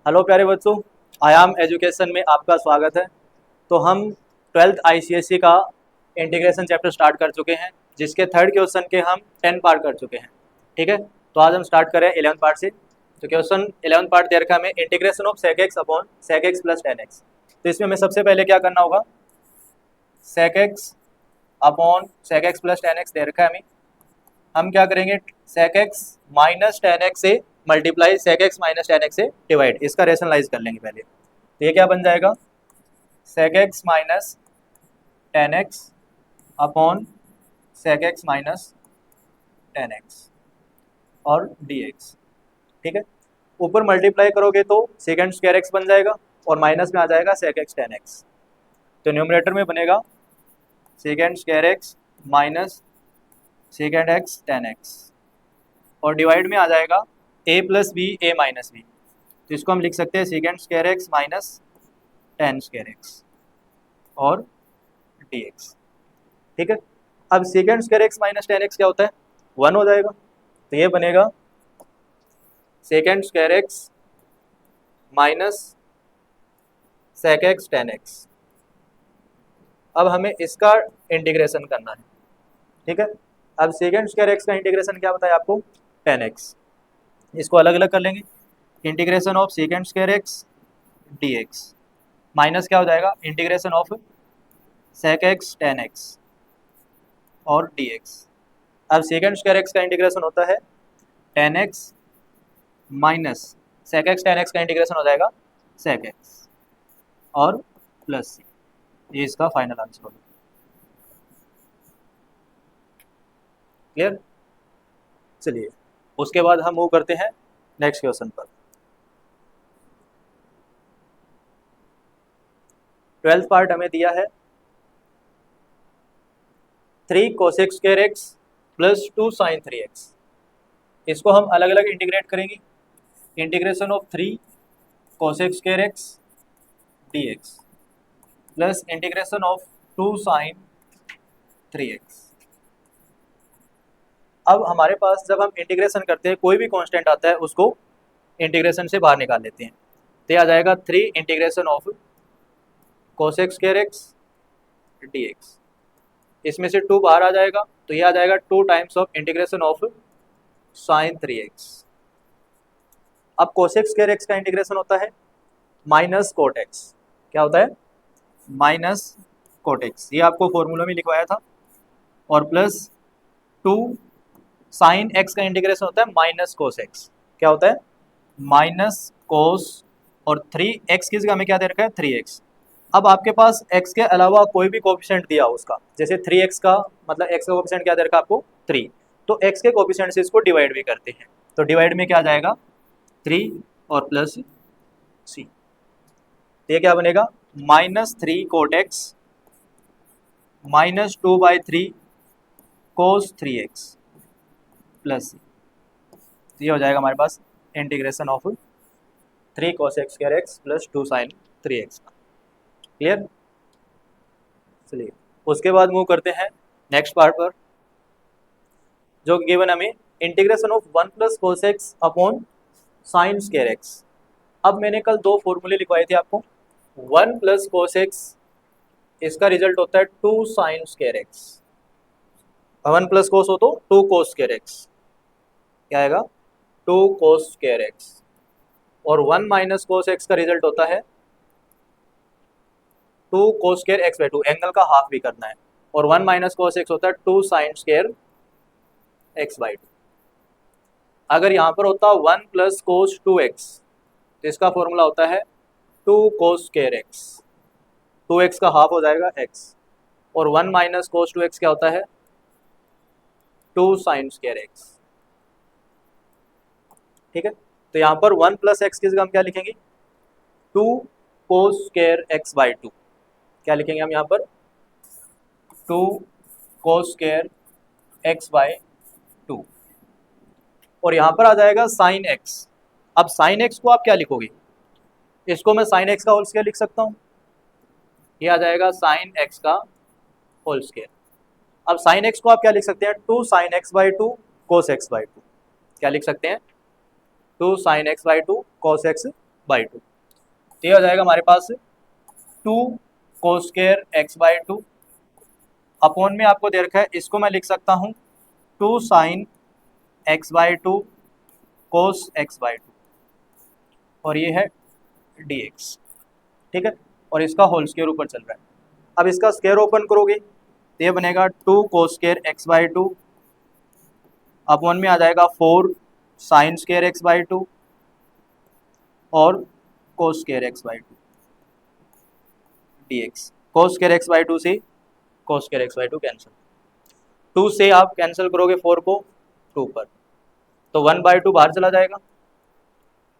Hello प्यारे बच्चों, आयाम एजुकेशन में आपका स्वागत है। तो हम 12th ICSE का इंटीग्रेशन चैप्टर स्टार्ट कर चुके हैं, जिसके थर्ड क्वेश्चन के हम 10 पार्ट कर चुके हैं। ठीक है, तो आज हम स्टार्ट करें 11th पार्ट से। तो क्वेश्चन 11th पार्ट दे रखा है हमें, integration of sec x upon sec x plus tan x। तो इसमें हमें सबसे पहले क्या करना होगा, sec x upon sec x plus tan x दे रखा है हमें। हम क्या करेंगे, sec x minus tan x से multiply sec x minus tan x से डिवाइड, इसका रेशनलाइज कर लेंगे पहले। तो ये क्या बन जाएगा, sec x minus tan x upon sec x minus tan x और dx। ठीक है, ऊपर मल्टीप्लाई करोगे तो सेकेंड स्क्वायर x बन जाएगा और माइनस में आ जाएगा sec x tan x। तो न्यूमरेटर में बनेगा second square x minus second x tan x और डिवाइड में आ जाएगा a plus B A minus B. तो इसको हम लिख सकते हैं second square x minus tan square x और dx। ठीक है, अब second square x minus tan x क्या होता है, 1 हो जाएगा। तो ये बनेगा second square x minus sec x tan x। अब हमें इसका इंटीग्रेशन करना है। ठीक है, अब सेकेंड स्क्वायर x का इंटीग्रेशन क्या बताया आपको, tan x। इसको अलग अलग कर लेंगे, integration of second square x dx minus क्या हो जाएगा, integration of sec x tan x और dx। अब सेकेंड स्क्वायर x का इंटीग्रेशन होता है tan x minus sec x tan x का इंटीग्रेशन हो जाएगा sec x और प्लस c। ये इसका फाइनल आंसर होगा। क्लियर। चलिए उसके बाद हम मूव करते हैं नेक्स्ट क्वेश्चन पर। 12th पार्ट हमें दिया है 3 cosec square x plus 2 sin 3x। इसको हम अलग अलग इंटीग्रेट करेंगे, integration of 3 cosec square x dx plus integration of 2 sin 3x। अब हमारे पास जब हम इंटीग्रेशन करते हैं कोई भी कांस्टेंट आता है उसको इंटीग्रेशन से बाहर निकाल लेते हैं। तो आ जाएगा 3 integration of cosec square x dx। इसमें से 2 बाहर आ जाएगा तो ये आ जाएगा 2 times of integration of sin 3x। अब cosec स्क्वायर x का इंटीग्रेशन होता है माइनस कोट x। क्या होता है, माइनस कोट x, ये आपको फॉर्मूला में लिखवाया था। और प्लस 2 साइन x का इंटीग्रेशन होता है माइनस कोस x। क्या होता है, माइनस कोस और 3x की जगह में क्या दे रखा है, 3x। अब आपके पास x के अलावा कोई भी कोफिशिएंट दिया हो उसका, जैसे 3x का मतलब x का कोफिशिएंट क्या दे रखा है आपको, 3। तो x के कोफिशिएंट से इसको डिवाइड भी करते हैं। तो डिवाइड में क्या आ जाएगा, 3 और प्लस c। ये क्या बनेगा, minus 3 cot x minus 2/3 cos 3x plus c। तो ये हो जाएगा हमारे पास integration of 3 cosec square x plus 2 sin 3x का। क्लियर। चलिए उसके बाद मूव करते हैं नेक्स्ट पार्ट पर, जो गिवन हमें integration of 1 plus cos x upon sine square x। अब मैंने कल 2 फॉर्मूले लिखवाए थे आपको, 1 प्लस cos x इसका रिजल्ट होता है 2 साइन स्क्वायर x। 1 प्लस कोस हो तो 2 cos स्क्वायर x, क्या आएगा, 2 cos स्क्वायर x। और 1 माइनस कोस x का रिजल्ट होता है 2 cos स्क्वायर x/2, एंगल का हाफ भी करना है। और 1 माइनस कोस x होता है 2 साइन स्क्वायर x/2। अगर यहाँ पर होता 1 प्लस कोस 2x तो इसका फॉर्मूला होता है 2 cos स्क्वायर x। 2x का हाफ हो जाएगा x। और 1 माइनस कोस 2x क्या होता है, 2 साइन स्क्वायर x। ठीक है, तो यहाँ पर 1 प्लस एक्स की जगह हम क्या लिखेंगे, 2 cos स्क्वायर x/2। क्या लिखेंगे हम यहाँ पर, 2 cos स्क्वायर x/2। और यहाँ पर आ जाएगा साइन x। अब साइन x को आप क्या लिखोगे, इसको मैं साइन x का होल स्क्वायर लिख सकता हूँ। ये आ जाएगा साइन x का होल स्क्वायर। अब साइन x को आप क्या लिख सकते हैं, 2 साइन x/2 cos x/2। क्या लिख सकते हैं, 2 sin x/2 cos x by two. तो ये हो जाएगा हमारे पास 2 cos square x by two, upon में आपको दे रखा है, इसको मैं लिख सकता हूँ 2 sine x by to cos X by two, और ये है डी एक्स, ठीक है। और इसका होल स्क्वायर ऊपर चल रहा है। अब इसका स्क्वायर ओपन करोगे तो ये बनेगा 2 cos square x by two, upon में आ जाएगा 4 sine square x by two और cos square x by two d x. Cos square x by two से cos square x by two cancel, 2 से आप कैंसिल करोगे 4 को 2 पर, तो 1 बाई टू बाहर चला जाएगा,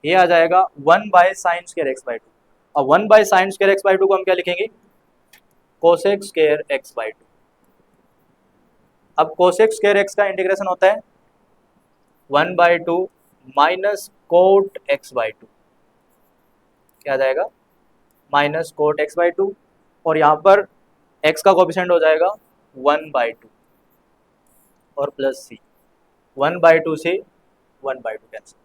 ये आ जाएगा 1 by sine square x by to. अब 1 by sine square x by to को हम क्या लिखेंगे, cosec square x by to. अब कोसेक स्क्वायर एक्स का इंटीग्रेशन होता है 1 by two minus cot x by to, क्या आ जाएगा minus cot x by two, और यहाँ पर एक्स का कोफिशिएंट हो जाएगा 1 बाई टू और प्लस सी, 1 बाई टू से 1 बाई टू कैंसिल।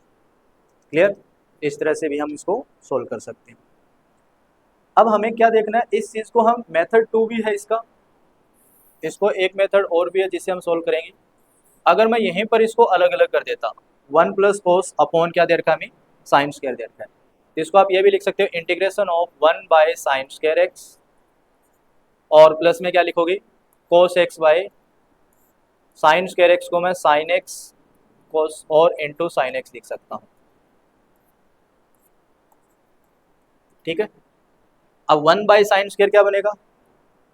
क्लियर, इस तरह से भी हम इसको सोल्व कर सकते हैं। अब हमें क्या देखना है, इस चीज़ को हम मेथड 2 भी है इसका, इसको एक मेथड और भी है जिससे हम सोल्व करेंगे। अगर मैं यहीं पर इसको अलग अलग कर देता, 1 प्लस कोस अपॉन क्या दे रखा है हमें, साइन स्क्वायर दे रखा है, तो इसको आप ये भी लिख सकते हो integration of 1 by sine square x, और प्लस में क्या लिखोगे cos x by sine square x को मैं साइन एक्स कोस और इंटू साइन एक्स लिख सकता हूँ, ठीक है। अब 1 बाय साइन स्क्वायर क्या बनेगा,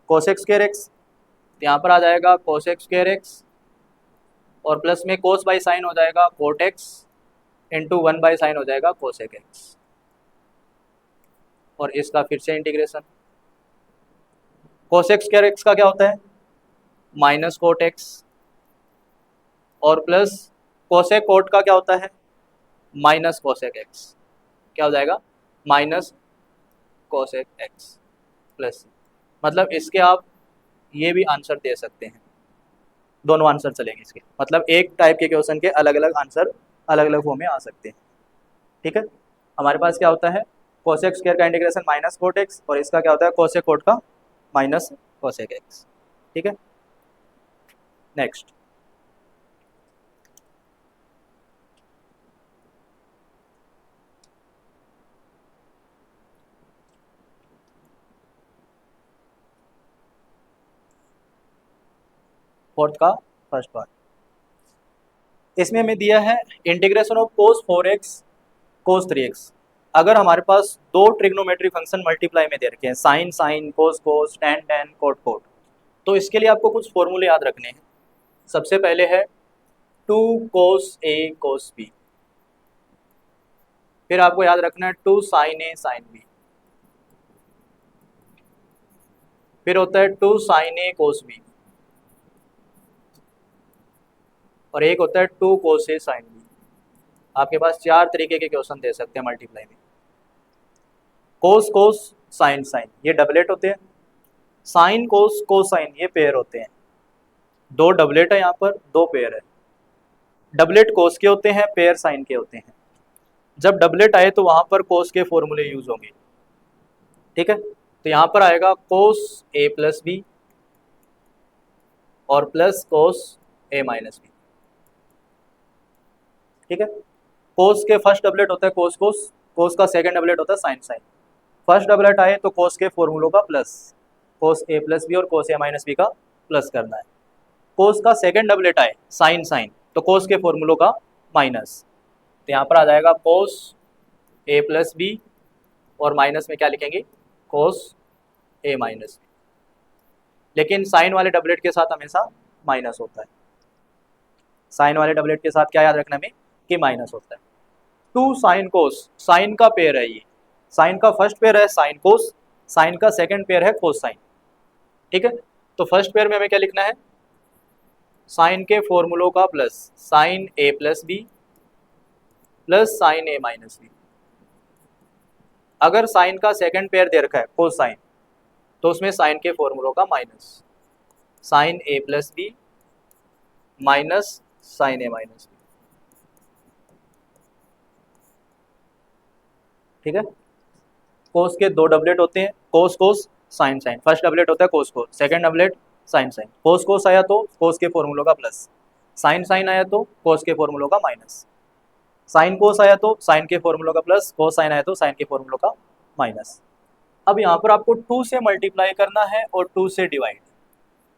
कोसेक स्क्वायर एक्स, तो यहाँ पर आ जाएगा कोसेक स्क्वायर एक्स, और प्लस में कोस बाई साइन हो जाएगा cot X, into 1 by sine हो जाएगा कोसेक एक्स, और इसका फिर से इंटीग्रेशन। कोसेक स्क्वायर एक्स का क्या होता है माइनस कोट एक्स, और प्लस कोसेक कोट का क्या होता है माइनस कोसेक एक्स, क्या हो जाएगा माइनस कोसेक एक्स प्लस, मतलब इसके आप ये भी आंसर दे सकते हैं, दोनों आंसर चलेंगे इसके, मतलब एक टाइप के क्वेश्चन के अलग अलग आंसर अलग अलग फॉर्म में आ सकते हैं, ठीक है। हमारे पास क्या होता है कोसेक स्क्वायर का इंटीग्रेशन माइनस कोट एक्स, और इसका क्या होता है कोसेक कोट का माइनस कोसेक एक्स, ठीक है। नेक्स्ट, फोर्थ का फर्स्ट पार्ट, इसमें हमें दिया है integration of cos 4x cos 3x। अगर हमारे पास दो ट्रिग्नोमेट्री फंक्शन मल्टीप्लाई में दे रखे हैं, sine sine cos cos tan tan cot cot, तो इसके लिए आपको कुछ फॉर्मूले याद रखने हैं। सबसे पहले है 2 कोस ए कोस बी, फिर आपको याद रखना है 2 साइन ए साइन बी, फिर होता है 2 साइन ए कोस बी, और एक होता है 2 कोस ए साइन बी। आपके पास 4 तरीके के क्वेश्चन दे सकते हैं मल्टीप्लाई में। कोस कोस साइन साइन ये डबलेट होते हैं, साइन कोस कोसाइन ये पेयर होते हैं, दो डबलेट है यहाँ पर, दो पेयर है, डबलेट कोस के होते हैं, पेयर साइन के होते हैं। जब डबलेट आए तो वहां पर कोस के फॉर्मूले यूज होंगे, ठीक है। तो यहाँ पर आएगा कोस ए प्लस बी और plus cos a minus b, ठीक है। कोस के फर्स्ट डबलेट होता है कोस कोस, कोस का सेकंड डबलेट होता है साइन साइन। फर्स्ट डबलेट आए तो कोस के फॉर्मूलों का plus, cos a plus B और कोस ए माइनस बी का प्लस करना है। कोस का सेकंड डबलेट आए साइन साइन तो कोस के फॉर्मूलों का माइनस, तो यहाँ पर आ जाएगा कोस ए प्लस बी और माइनस में क्या लिखेंगे कोस ए माइनस बी, लेकिन साइन वाले डबलेट के साथ हमेशा माइनस होता है, साइन वाले डबलेट के साथ क्या याद रखना हमें कि माइनस होता है। 2 साइन कोस, साइन का पेयर है ये, साइन का फर्स्ट पेयर है साइन कोस, साइन का सेकंड पेयर है कोस साइन, ठीक है। तो फर्स्ट पेयर में हमें क्या लिखना है साइन के फॉर्मूलों का plus, sign a plus B plus sign a minus B. अगर साइन का सेकंड पेयर दे रखा है कोस साइन तो उसमें साइन के फॉर्मूलों का minus, sine a plus B minus sine a minus b, ठीक है। कोस के दो डबलेट होते हैं, cos cos sine sine. First doublet होता है cos cos, second doublet sine sine. Cos cos आया तो कोस के फॉर्मूलों का प्लस, साइन साइन आया तो कोस के फॉर्मूलों का माइनस, साइन कोस आया तो साइन के फॉर्मूलों का प्लस, कोस साइन आया तो साइन के फॉर्मूलों का माइनस। अब यहाँ पर आपको 2 से मल्टीप्लाई करना है और 2 से डिवाइड,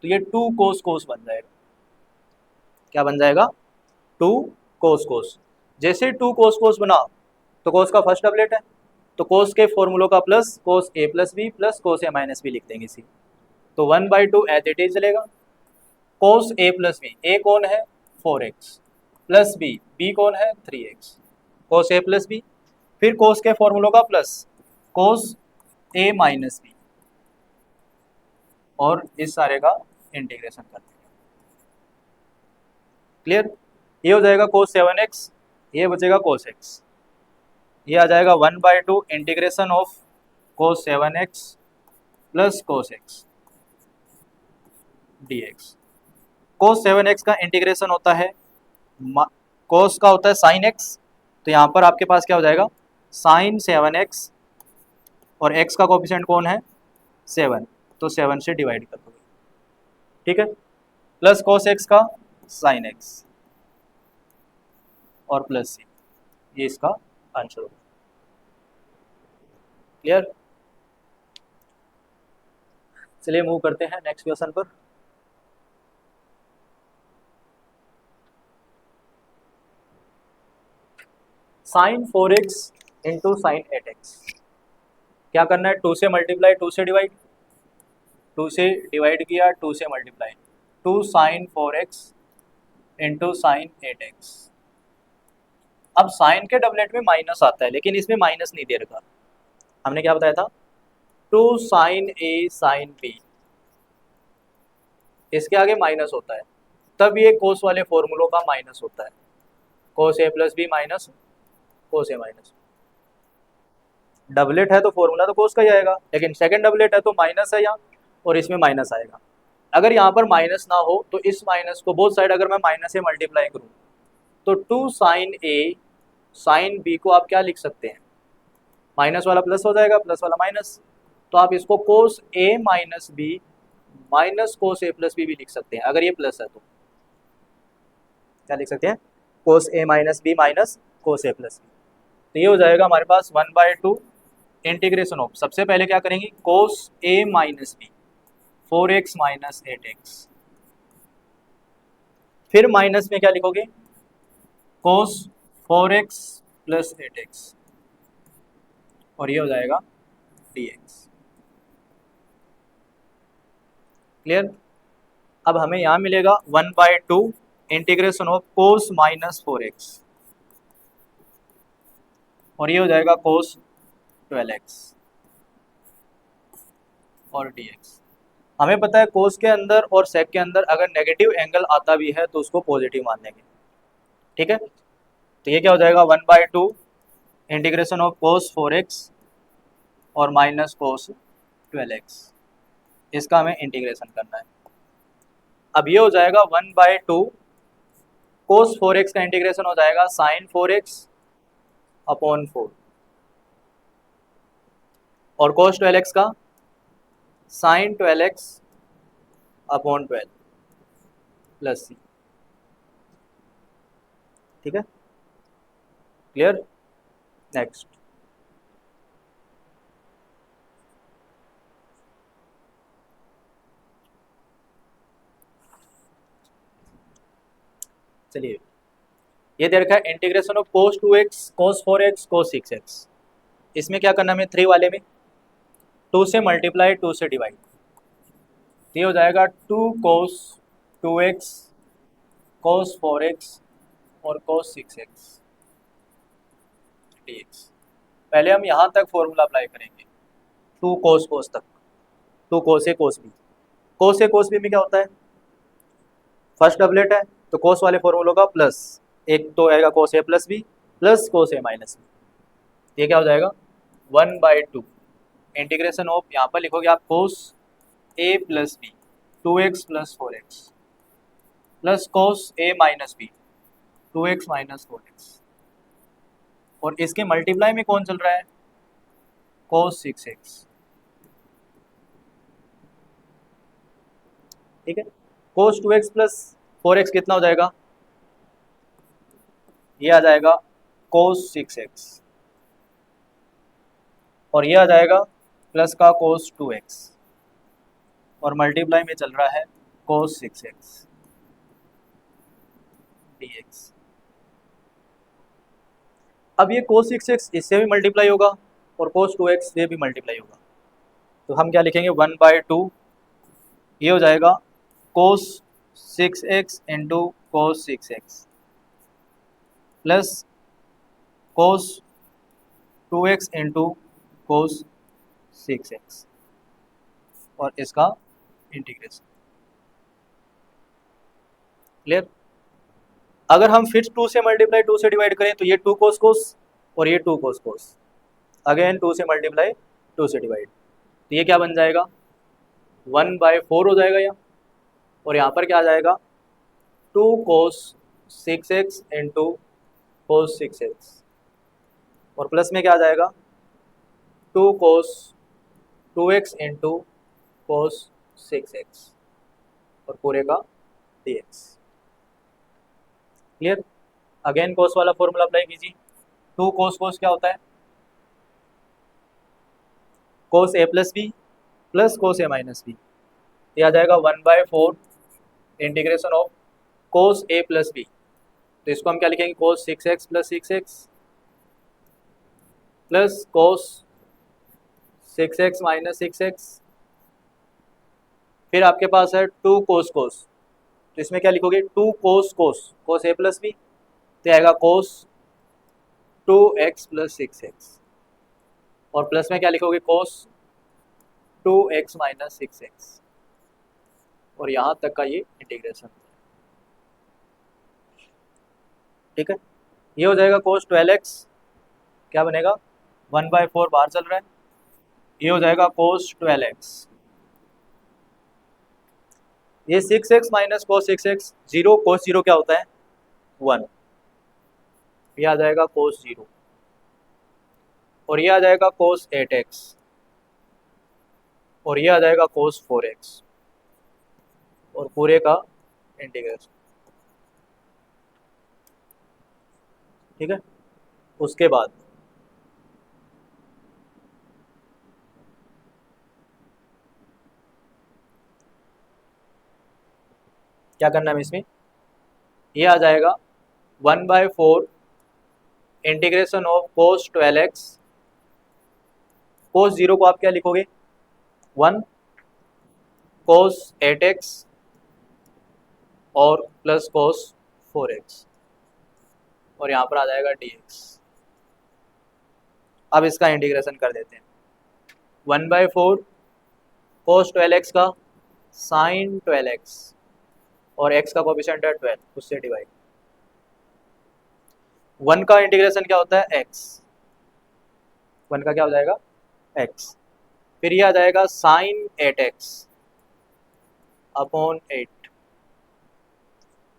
तो ये 2 कोस कोस बन जाएगा। क्या बन जाएगा? 2 कोस कोस। जैसे 2 कोस कोस बना तो कोस का फर्स्ट डबलेट है, तो कोस के फॉर्मूलों का plus cos a plus B plus cos a minus B लिख देंगे इसी। तो 1/2 एज इट इज चलेगा। कोस ए प्लस बी, ए कौन है 4x प्लस बी कौन है 3x, cos a plus B, फिर कोस के फॉर्मूलों का plus cos a minus B, और इस सारे का इंटीग्रेशन कर देंगे। क्लियर? ये हो जाएगा कोस 7x, ये बचेगा कोस x, ये आ जाएगा 1/2 integration of cos 7x plus cos x dx। Cos 7x का इंटीग्रेशन होता है, कोस का होता है साइन x, तो यहाँ पर आपके पास क्या हो जाएगा साइन 7x, और x का कोफिशिएंट कौन है 7, तो 7 से डिवाइड कर दोगे, ठीक है। प्लस कोस x का साइन x और प्लस c, ये इसका आंसर होगा। क्लियर? चलिए मूव करते हैं नेक्स्ट क्वेश्चन पर। Sine 4x into sine 8x, क्या करना है 2 से मल्टीप्लाई 2 से डिवाइड, 2 से डिवाइड किया 2 से multiply, 2 sign 4x into sine 8x। अब साइन के डबलेट में माइनस आता है, लेकिन इसमें माइनस नहीं दे रखा। हमने क्या बताया था 2 साइन ए साइन बी, इसके आगे माइनस होता है, तब ये कोस वाले फॉर्मूलों का माइनस होता है, कोस a plus B minus cos a minus. Doublet है तो फॉर्मूला तो कोस का ही आएगा, लेकिन सेकंड डबलेट है तो माइनस है यहाँ, और इसमें माइनस आएगा। अगर यहाँ पर माइनस ना हो तो इस माइनस को बोथ साइड अगर मैं माइनस से मल्टीप्लाई करूँ तो 2 साइन ए साइन बी को आप क्या लिख सकते हैं, माइनस वाला प्लस हो जाएगा, प्लस वाला माइनस, तो आप इसको कोस a minus B minus cos a plus B भी लिख सकते हैं। अगर ये प्लस है तो क्या लिख सकते हैं, कोस a minus B minus cos a plus B. तो ये हो जाएगा हमारे पास 1/2 इंटीग्रेशन ऑफ, सबसे पहले क्या करेंगे cos a minus b 4x minus 8x, फिर माइनस में क्या लिखोगे कोस 4x प्लस 8x, और ये हो जाएगा dx। क्लियर? अब हमें यहाँ मिलेगा 1/2 integration of cos minus 4x, और ये हो जाएगा कोस 12x और dx। हमें पता है कोस के अंदर और सेक के अंदर अगर नेगेटिव एंगल आता भी है तो उसको पॉजिटिव मान लेंगे, ठीक है। तो ये क्या हो जाएगा 1/2 इंटीग्रेशन ऑफ कोस 4x और माइनस कोस 12x, इसका हमें इंटीग्रेशन करना है। अब ये हो जाएगा 1/2 कोस 4x का इंटीग्रेशन हो जाएगा साइन 4x अपॉन 4, और कोस 12x का sign 12x upon 12 plus c, ठीक है। क्लियर? नेक्स्ट, चलिए ये दे रखा है integration of cos 2x cos 4x cos 6x। इसमें क्या करना है 3 वाले में 2 से मल्टीप्लाई 2 से डिवाइड, ये हो जाएगा 2 कोस 2x कोस 4x और कोस 6x dx। पहले हम यहाँ तक फॉर्मूला अप्लाई करेंगे 2 कोस कोस तक, 2 कोस ए कोस बी। कोस ए कोस बी में क्या होता है फर्स्ट डबलेट है तो कोस वाले फॉर्मूलों का प्लस, एक तो आएगा कोस a plus B plus cos a minus B, ये क्या हो जाएगा 1/2 इंटीग्रेशन ऑफ, यहाँ पर लिखोगे आप cos a plus b 2x plus 4x plus cos a minus b 2x minus 4x, और इसके मल्टीप्लाई में कौन चल रहा है cos 6x, ठीक है। cos 2x प्लस 4x कितना हो जाएगा, ये आ जाएगा cos 6x, और ये आ जाएगा प्लस का cos 2x, और मल्टीप्लाई में चल रहा है cos 6x dx। अब ये cos 6x इससे भी मल्टीप्लाई होगा और cos 2x से भी मल्टीप्लाई होगा, तो हम क्या लिखेंगे 1/2, ये हो जाएगा cos 6x into cos 6x plus cos 2x into cos 6x, और इसका इंटीग्रेशन। क्लियर। अगर हम फिर 2 से मल्टीप्लाई 2 से डिवाइड करें तो ये 2 cos cos और ये 2 cos cos, अगेन 2 से मल्टीप्लाई 2 से डिवाइड, तो ये क्या बन जाएगा 1/4 हो जाएगा यहाँ, और यहाँ पर क्या आ जाएगा 2 cos 6x into cos 6x, और प्लस में क्या आ जाएगा 2 cos 2x into cos 6x, और पूरे का dx। क्लियर। अगेन cos वाला फॉर्मूला अप्लाई कीजिए, 2 cos cos क्या होता है cos a plus B plus cos a minus B, ये आ जाएगा 1/4 integration of cos a plus B, तो इसको हम क्या लिखेंगे cos 6x plus 6x plus cos 6x minus 6x, फिर आपके पास है 2 cos cos, तो इसमें क्या लिखोगे 2 cos cos cos a plus B, तो आएगा cos 2x प्लस 6x, और प्लस में क्या लिखोगे cos 2x माइनस 6x, और यहाँ तक का ये इंटीग्रेशन, ठीक है। ये हो जाएगा cos 12x, क्या बनेगा 1/4 बाहर चल रहा है, ये हो जाएगा cos 12x, ये 6x minus cos 6x, 0 cos 0 क्या होता है 1, ये आ जाएगा cos 0, और ये आ जाएगा cos 8x, और ये आ जाएगा cos 4x, और पूरे का इंटीग्रेशन, ठीक है। उसके बाद क्या करना है इसमें, ये आ जाएगा 1/4 integration of cos 12x, cos 0 को आप क्या लिखोगे 1 cos 8x और प्लस cos 4x, और यहाँ पर आ जाएगा dx। अब इसका इंटीग्रेशन कर देते हैं, 1/4 cos 12x का sin 12x, और x का कोएफिशिएंट है 12, उससे डिवाइड, 1 का इंटीग्रेशन क्या होता है x, 1 का क्या हो जाएगा x, फिर ये आ जाएगा sin 8x अपॉन 8,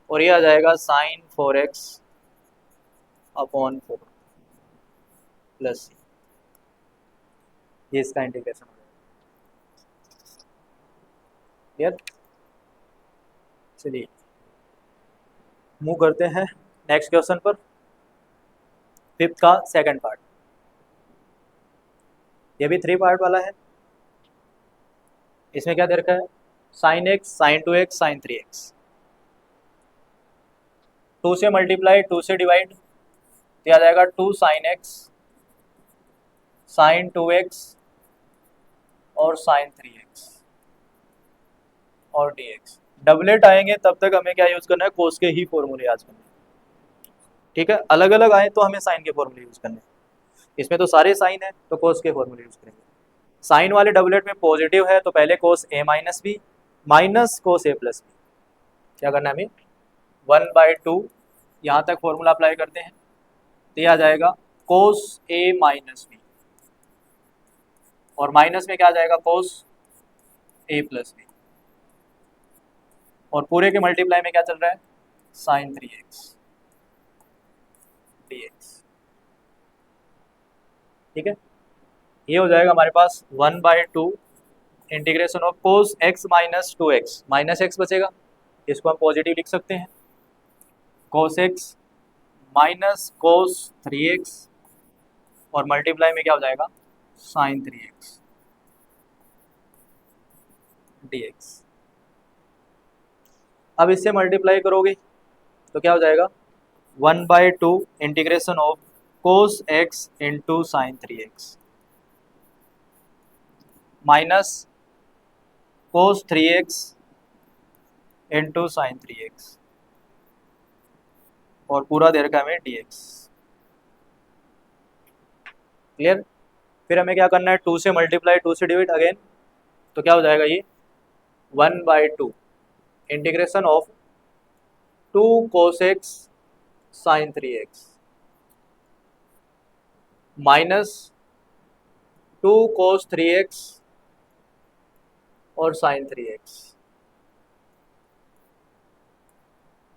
और ये आ जाएगा sin 4x अपॉन 4 प्लस, ये इसका इंटीग्रेशन हो जाएगा। क्लियर। चलिए मूव करते हैं नेक्स्ट क्वेश्चन पर, फिफ्थ का सेकंड पार्ट, ये भी 3 पार्ट वाला है। इसमें क्या दे रखा है sin x sin 2x sin 3x, 2 से मल्टीप्लाई 2 से डिवाइड, तो आ जाएगा 2 sin x sin 2x और sin 3x और dx। डबलेट आएंगे तब तक हमें क्या यूज करना है कोस के ही फॉर्मूले याद करने, ठीक है। अलग अलग आए तो हमें साइन के फॉर्मूले यूज करने, इसमें तो सारे साइन है तो कोस के फॉर्मूले यूज करेंगे। साइन वाले डबलेट में पॉजिटिव है तो पहले cos a minus B minus cos a plus B, क्या करना है हमें 1/2, यहाँ तक फॉर्मूला अप्लाई करते हैं, तो यह आ जाएगा कोस a माइनस बी, और माइनस में क्या आ जाएगा कोस a प्लस बी, और पूरे के मल्टीप्लाई में क्या चल रहा है साइन 3x dx, ठीक है। ये हो जाएगा हमारे पास 1/2 integration of cos x minus 2x, minus x बचेगा, इसको हम पॉजिटिव लिख सकते हैं, कोस x माइनस कोस 3x और मल्टीप्लाई में क्या हो जाएगा साइन 3x dx। अब इससे मल्टीप्लाई करोगे तो क्या हो जाएगा 1/2 integration of cos x into sine 3x minus cos 3x into sine 3x और पूरा दे रखा है हमें dx। क्लियर। फिर हमें क्या करना है 2 से मल्टीप्लाई 2 से डिवाइड अगेन, तो क्या हो जाएगा ये 1/2 integration of 2 cos x sine 3x minus 2 cos 3x और साइन 3x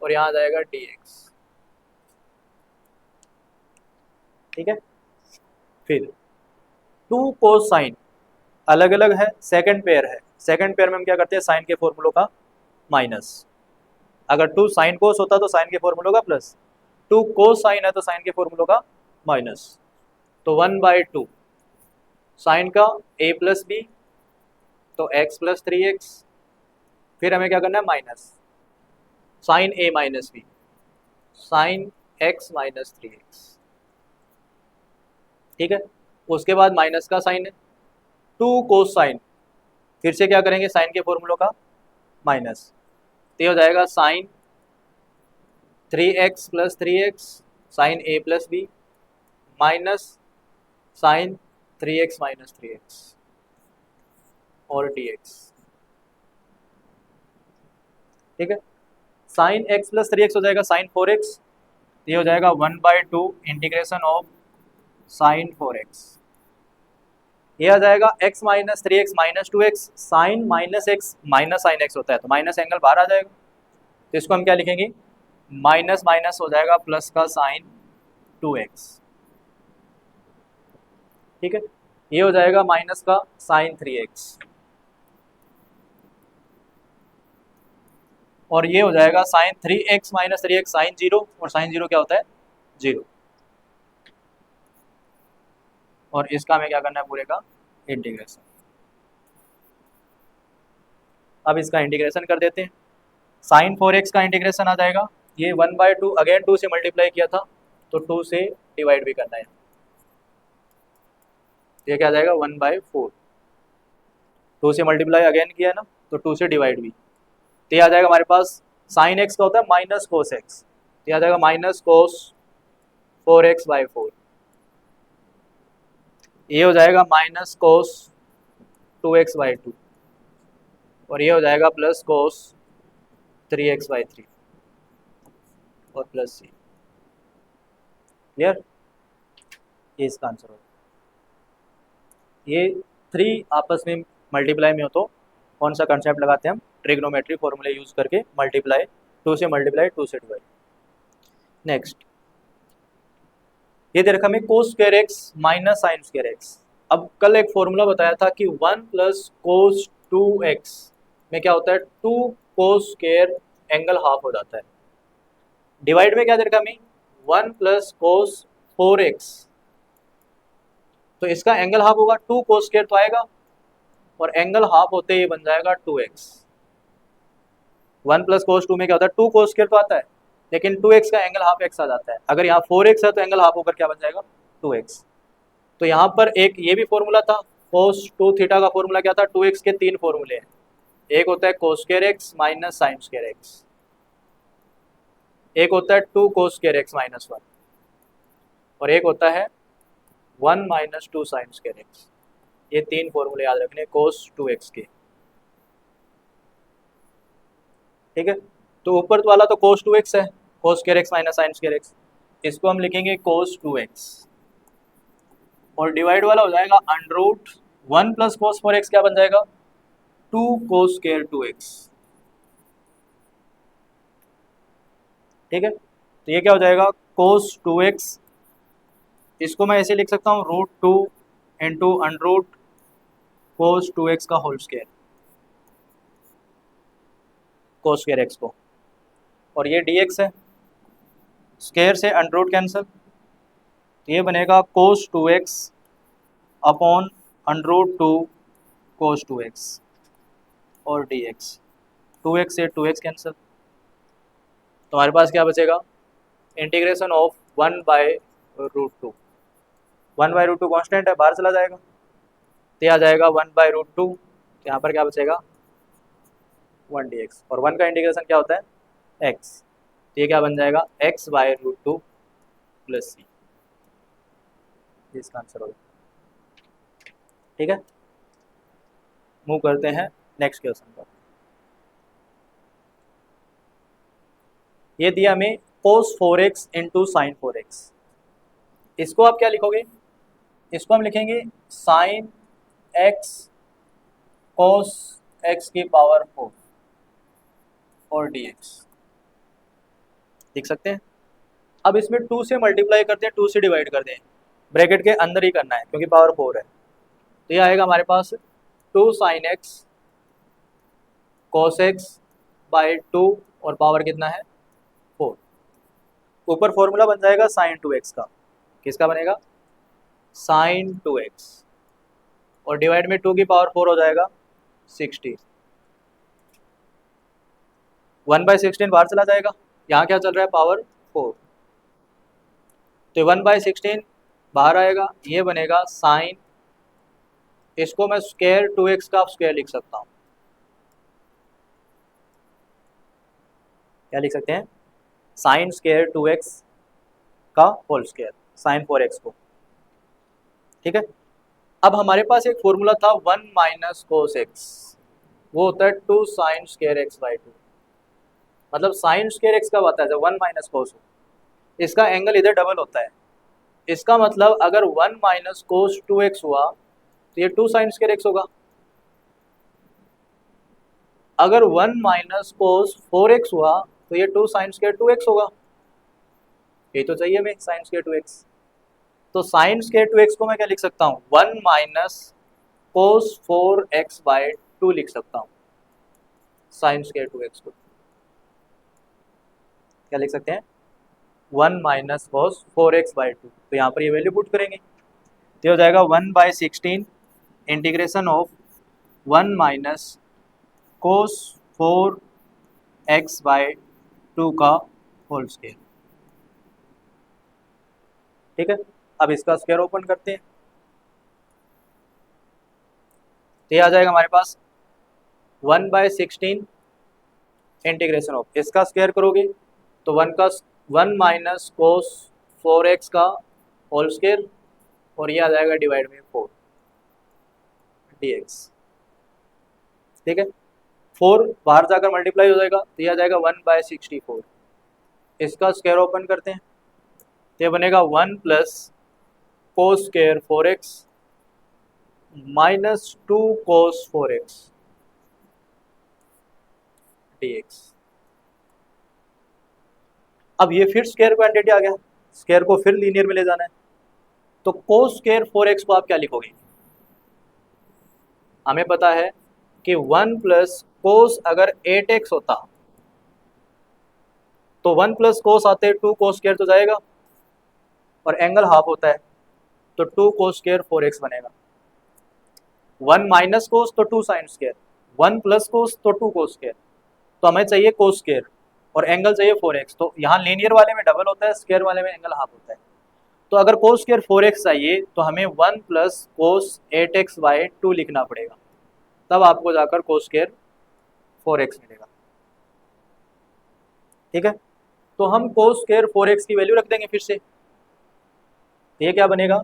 और यहाँ आ जाएगा dx। ठीक है। फिर 2 cos साइन अलग अलग है, सेकंड पेयर है, सेकंड पेयर में हम क्या करते हैं साइन के फॉर्मूलों का माइनस, अगर 2 साइन कोस होता तो साइन के फॉर्मूलों का प्लस, 2 कोस साइन है तो साइन के फॉर्मूलों का माइनस, तो 1/2 साइन का a प्लस बी तो x प्लस 3x, फिर हमें क्या करना है minus sine a minus B sine x minus 3x। ठीक है। उसके बाद माइनस का साइन है 2 कोस साइन, फिर से क्या करेंगे साइन के फॉर्मूलों का माइनस, तो ये हो जाएगा sine 3x plus 3x sine a plus B minus sine 3x minus 3x और dx। ठीक है। साइन x प्लस 3x हो जाएगा साइन 4x, ये हो जाएगा 1/2 इंटीग्रेशन ऑफ साइन 4x, ये आ जाएगा x minus 3x minus 2x, sine minus x minus sine x होता है तो माइनस एंगल बाहर आ जाएगा, तो इसको हम क्या लिखेंगे माइनस माइनस हो जाएगा प्लस का साइन 2x। ठीक है। ये हो जाएगा माइनस का साइन 3x और ये हो जाएगा sine 3x minus 3x sign 0, और साइन 0 क्या होता है 0, और इसका हमें क्या करना है पूरे का इंटीग्रेशन। अब इसका इंटीग्रेशन कर देते हैं, साइन 4x का इंटीग्रेशन आ जाएगा, ये 1/2 अगेन 2 से मल्टीप्लाई किया था तो 2 से डिवाइड भी करना है, ये क्या आ जाएगा 1/4, 2 से मल्टीप्लाई अगेन किया ना तो 2 से डिवाइड भी, तो ये आ जाएगा हमारे पास साइन x का होता है माइनस कोस x, ये आ जाएगा माइनस कोस 4x/4, ये हो जाएगा माइनस कोस 2x/2 और ये हो जाएगा प्लस कोस 3x/3 और प्लस c। क्लियर। ये इसका आंसर होगा। ये 3 आपस में मल्टीप्लाई में हो तो कौन सा कंसेप्ट लगाते हैं हम ट्रिग्नोमेट्री फॉर्मूले यूज करके, मल्टीप्लाई 2 से मल्टीप्लाई 2 से डिवाइड। नेक्स्ट ये दे रखा हमें कोस square x minus sine square X. अब कल एक फॉर्मूला बताया था कि 1 प्लस कोस 2x में क्या होता है 2 कोस स्क्वायर एंगल हाफ हो जाता है, डिवाइड में क्या दे रखा हमें 1 प्लस कोस 4x, तो इसका एंगल हाफ होगा 2 कोस स्क्वायर तो आएगा और एंगल हाफ होते ही बन जाएगा 2x। 1 प्लस कोस 2 में क्या होता है 2 कोस स्क्वायर तो आता है, लेकिन 2x का एंगल हाफ x आ जाता है, अगर यहाँ 4x है तो एंगल हाफ होकर क्या बन जाएगा 2x। तो यहाँ पर एक ये भी फॉर्मूला था कोस 2 थीटा का फॉर्मूला क्या था 2x के 3 फॉर्मूले हैं, एक होता है कोस square x minus sine square x, एक होता है 2 कोस स्क्वायर एक्स माइनस 1 और एक होता है 1 माइनस 2 साइन स्क्वायर एक्स। ये 3 फॉर्मूले याद रखने कोस 2x के। ठीक है। तो ऊपर वाला तो कोस 2x है, कोस square x minus sine square x, इसको हम लिखेंगे कोस 2x और डिवाइड वाला हो जाएगा अंडर रूट 1 प्लस कोस 4x क्या बन जाएगा 2 कोस स्क्वायर 2x। ठीक है। तो ये क्या हो जाएगा कोस 2x, इसको मैं ऐसे लिख सकता हूँ root 2 into under root cos 2x का whole square, cos square x को, और ये dx है, स्क्वायर से अंडर रूट कैंसिल, तो ये बनेगा कोस 2x अपॉन अंडर रूट 2 कोस 2x और dx, 2x से 2x कैंसिल, तो हमारे पास क्या बचेगा, इंटीग्रेशन ऑफ 1/√2, 1/√2 कॉन्स्टेंट है, बाहर चला जाएगा, तो ये आ जाएगा 1/√2, यहाँ पर क्या बचेगा 1 dx, और 1 का इंटीग्रेशन क्या होता है x, तो ये क्या बन जाएगा x/√2 प्लस c, इसका आंसर होगा। ठीक है, मूव करते हैं नेक्स्ट क्वेश्चन पर। ये दिया हमें cos 4x into sign 4x, इसको आप क्या लिखोगे, इसको हम लिखेंगे साइन x cos x की पावर 4 और dx, लिख सकते हैं। अब इसमें 2 से मल्टीप्लाई करते हैं, 2 से डिवाइड करते हैं, ब्रैकेट के अंदर ही करना है क्योंकि पावर 4 है, तो ये आएगा हमारे पास 2 sine x cos x by 2 और पावर कितना है 4, ऊपर फॉर्मूला बन जाएगा साइन 2x का, किसका बनेगा साइन 2x, और डिवाइड में 2 की पावर 4 हो जाएगा 60, 1/16 बाहर चला जाएगा, यहाँ क्या चल रहा है पावर 4, तो 1/16 बाहर आएगा, ये बनेगा साइन, इसको मैं स्क्वायर 2x का स्क्वायर लिख सकता हूँ, क्या लिख सकते हैं साइन स्क्वायर 2x का होल स्क्वायर साइन 4x को। ठीक है, अब हमारे पास एक फॉर्मूला था 1 माइनस कोस x, वो होता है 2 साइन स्क्वायर x बाई 2, मतलब साइन स्क्वायर x कब आता है जब 1 माइनस कोस हो, इसका एंगल इधर डबल होता है, इसका मतलब अगर 1 माइनस कोस 2x हुआ तो ये 2 साइन स्क्वायर x होगा, अगर 1 माइनस कोस 4x हुआ तो ये 2 साइन स्क्वायर 2x होगा, ये तो चाहिए हमें साइन स्क्वायर 2x, तो साइन स्क्वायर 2x को मैं क्या लिख सकता हूँ 1 माइनस कोस 4x बाई 2 लिख सकता हूँ, साइन स्क्वायर 2x को क्या लिख सकते हैं 1 माइनस कोस 4x बाई 2, तो यहाँ पर ये वैल्यू पुट करेंगे, तो हो जाएगा 1/16 integration of 1 minus cos 4x by 2 का होल स्क्वायर। ठीक है, अब इसका स्क्वायर ओपन करते हैं, तो ये आ जाएगा हमारे पास 1/16 इंटीग्रेशन ऑफ, इसका स्क्वायर करोगे तो 1 माइनस कोस 4x का होल स्क्वायर, और ये आ जाएगा डिवाइड में 4 dx। ठीक है, 4 बाहर जाकर मल्टीप्लाई हो जाएगा, तो ये आ जाएगा 1/64, इसका स्क्वायर ओपन करते हैं, तो ये बनेगा 1 plus cos square 4x minus 2 कोस 4x dx। अब ये फिर स्क्वायर क्वांटिटी आ गया, स्क्वायर को फिर लीनियर में ले जाना है, तो कोस स्क्वायर 4x को आप क्या लिखोगे, हमें पता है कि 1 प्लस कोस अगर 8x होता तो 1 प्लस कोस आते 2 कोस स्क्वायर तो जाएगा, और एंगल हाफ होता है तो 2 कोस स्क्वायर 4x बनेगा, 1 माइनस कोस तो 2 साइन स्क्वायर, 1 प्लस कोस तो 2 कोस स्क्वायर, तो हमें चाहिए कोस स्क्वायर और एंगल चाहिए 4x, तो यहाँ लीनियर वाले में डबल होता है, स्क्वायर वाले में एंगल हाफ होता है, तो अगर कोस स्क्वायर 4x चाहिए तो हमें 1 प्लस कोस 8x बाई 2 लिखना पड़ेगा, तब आपको जाकर कोस स्क्वायर 4x मिलेगा। ठीक है, तो हम कोस स्क्वायर 4x की वैल्यू रख देंगे फिर से, ये क्या बनेगा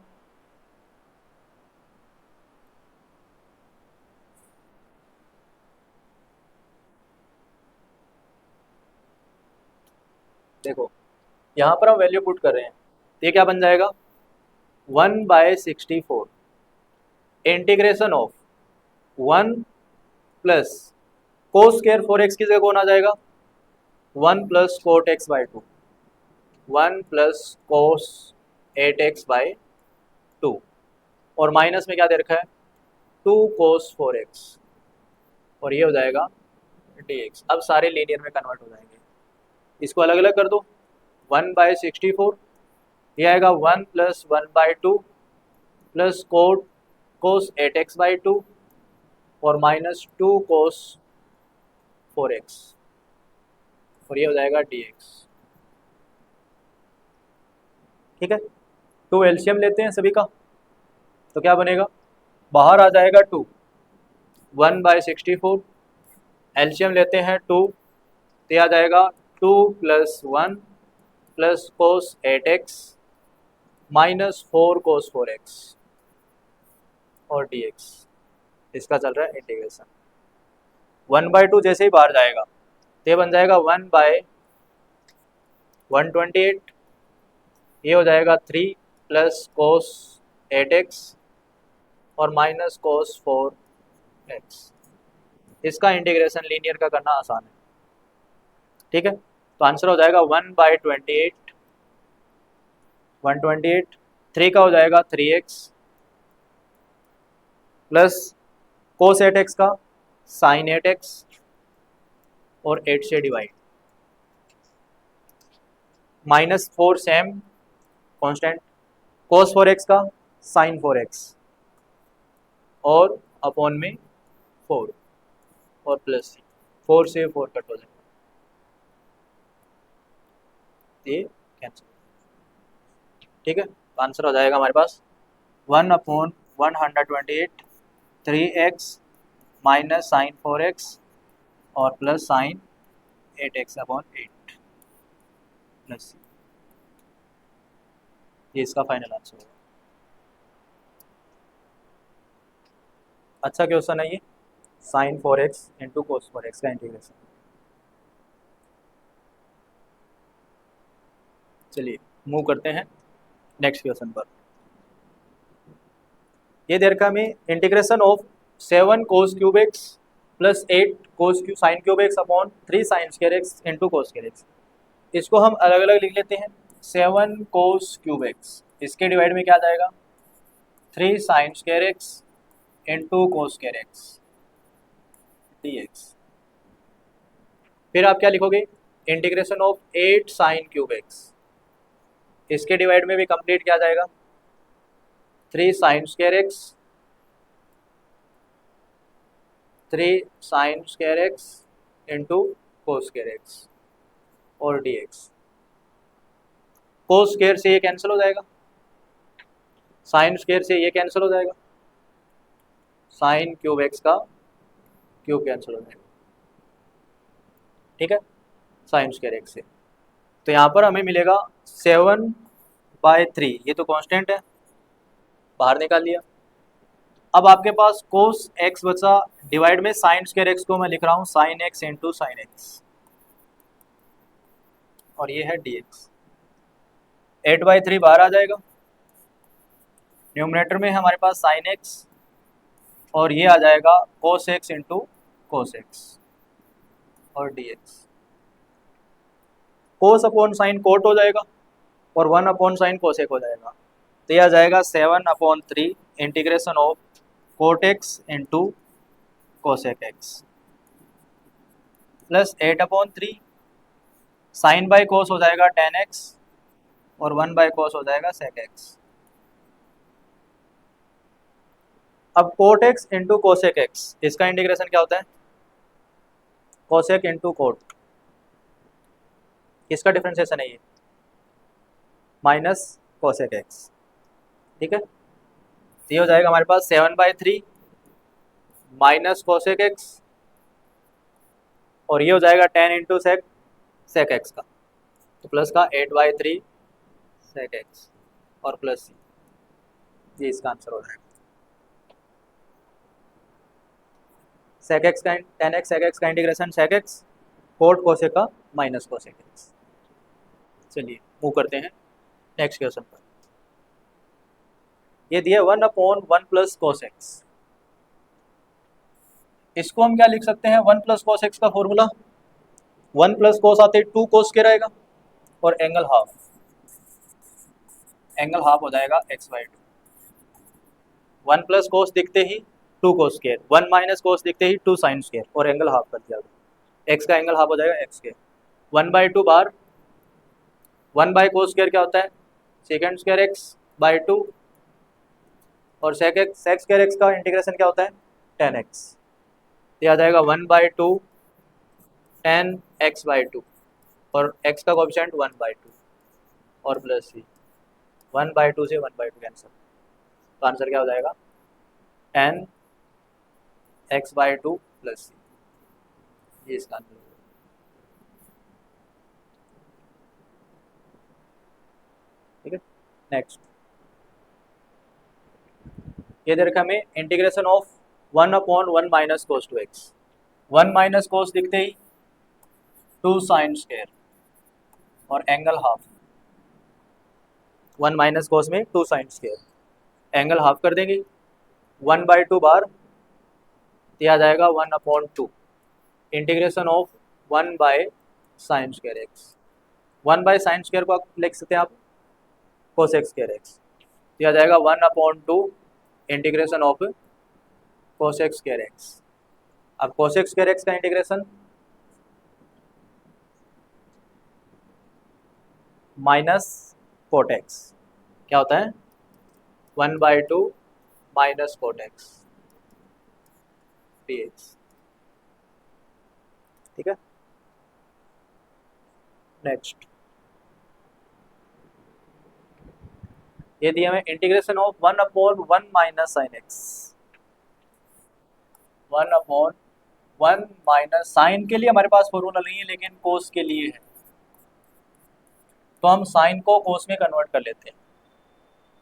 देखो यहाँ पर हम वैल्यू पुट कर रहे हैं, ये क्या बन जाएगा 1/64 integration of 1 plus cos square 4x की जगह कौन आ जाएगा 1 plus coat x by 2, 1 plus cos 8x by 2, और माइनस में क्या दे रखा है 2 cos 4x, और ये हो जाएगा dx। अब सारे लीनियर में कन्वर्ट हो जाएंगे, इसको अलग अलग कर दो। 1/64 ये आएगा 1 + 1/2 प्लस cos 8x/2 और -2 cos 4x, और ये हो जाएगा dx। ठीक है, 2 एलसीएम लेते हैं सभी का, तो क्या बनेगा, बाहर आ जाएगा 2, 1/64 एलसीएम लेते हैं 2, तो ये आ जाएगा 2 + 1 + cos 8x -4 cos 4x और dx। इसका चल रहा है इंटीग्रेशन। 1/2 जैसे ही बाहर जाएगा तो ये बन जाएगा 1/128, ये हो जाएगा 3 + cos 8x और -cos 4x। इसका इंटीग्रेशन लीनियर का करना आसान है। ठीक है, तो आंसर हो जाएगा 1/28, 128, 3 का हो जाएगा 3x प्लस cos 8x का sin 8x और 8 से divide, -4 same constant, cos 4x का sin 4x और अपॉन में 4 और प्लस 4 से 4 कट हो जाएगा, ये कैंसिल। ठीक है, तो आंसर हो जाएगा हमारे पास 1/128 3x माइनस sin 4x और प्लस sin 8x/8 प्लस, ये इसका फाइनल आंसर होगा। अच्छा क्वेश्चन है ये, sin 4x into cos 4x का इंटीग्रेशन। चलिए मूव करते हैं नेक्स्ट क्वेश्चन पर। ये दे रखा हमें integration of 7 cos³ x plus 8 sin³ x upon 3 sin² x into cos² x। इसको हम अलग अलग लिख लेते हैं। 7 cos³ x, इसके डिवाइड में क्या आ जाएगा 3 sin² x into cos² x dx। फिर आप क्या लिखोगे, इंटीग्रेशन ऑफ 8 sin³ x, इसके डिवाइड में भी कंप्लीट क्या जाएगा 3 sin² x, 3 sin² x into cos² x और dx। cos² से ये कैंसिल हो जाएगा, sin² से ये कैंसिल हो जाएगा, sin³ x का क्यूब कैंसिल हो जाएगा। ठीक है, sin² x से, तो यहाँ पर हमें मिलेगा 7/3, ये तो कांस्टेंट है, बाहर निकाल लिया। अब आपके पास cos x बचा, डिवाइड में sin² x को मैं लिख रहा हूँ sin x into sin x, और ये है dx। 8/3 बाहर आ जाएगा, न्यूमरेटर में हमारे पास sin x और ये आ जाएगा cos x into cos x और dx। cos upon sine cot हो जाएगा और 1 अपॉन साइन कोसेक हो जाएगा, तो यह आ जाएगा 7/3 integration of cot x into cosec x plus 8/3 sine by cos हो जाएगा tan x और 1/cos हो जाएगा sec x। अब cot x into cosec x, इसका इंटीग्रेशन क्या होता है कोसेक इंटू कोट, इसका डिफरेंशिएशन है ये माइनस कोसेक x। ठीक है, तो ये हो जाएगा हमारे पास 7/3 माइनस कोसेक x और ये हो जाएगा tan इंटू sec x का, तो प्लस का 8/3 sec x और प्लस ये इसका आंसर हो जाएगा। sec x का tan x sec x का integration sec x cot cosec का माइनस कोसेक x। चलिए मूव करते हैं नेक्स्ट क्वेश्चन पर। ये दिया 1/1 प्लस cos x, इसको हम क्या लिख सकते हैं 1 प्लस cos x का फॉर्मूला 1 प्लस cos आते 2 cos के रहेगा और एंगल हाफ हो जाएगा x/2। 1 प्लस कोस दिखते ही 2 कोस स्क्वायर, 1 माइनस कोस दिखते ही 2 साइन स्क्वायर और एंगल हाफ कर दिया, एक्स का एंगल हाफ हो जाएगा x square. 1/2 bar 1 by cos square क्या होता है, सेकेंड स्क्वायर एक्स बाई 2, और सेक स्क्वायर एक्स का इंटीग्रेशन क्या होता है 10x, तो आ जाएगा 1/2 10x/2 और x का कोएफिशिएंट 1/2 और प्लस c, 1/2 से 1/2 कैंसिल, तो आंसर क्या हो जाएगा 10x/2 प्लस c, ये इसका आंसर। ठीक है, नेक्स्ट ये दे रखा हमें integration of 1/1 minus cos 2x, 1 minus कोस दिखते ही 2 साइन स्क्वायर और एंगल हाफ, 1 माइनस कोस में 2 साइन स्क्वायर, एंगल हाफ कर देंगे, 1/2 बार दिया जाएगा 1/2 integration of 1 by sine square x, 1 by sine square को आप लिख सकते हैं आप कोसेक स्क्वायर एक्स, दिया जाएगा 1/2 integration of cosec square X. अब कोसेक स्क्वायर एक्स का इंटीग्रेशन माइनस कोट एक्स क्या होता है 1/2 माइनस कोट एक्स dx। ठीक है, नेक्स्ट ये दिया हमें integration of 1/1 minus sine X, 1/1 minus sine के लिए हमारे पास फॉर्मूला नहीं है लेकिन कोस के लिए है, तो हम साइन को कोस में कन्वर्ट कर लेते हैं,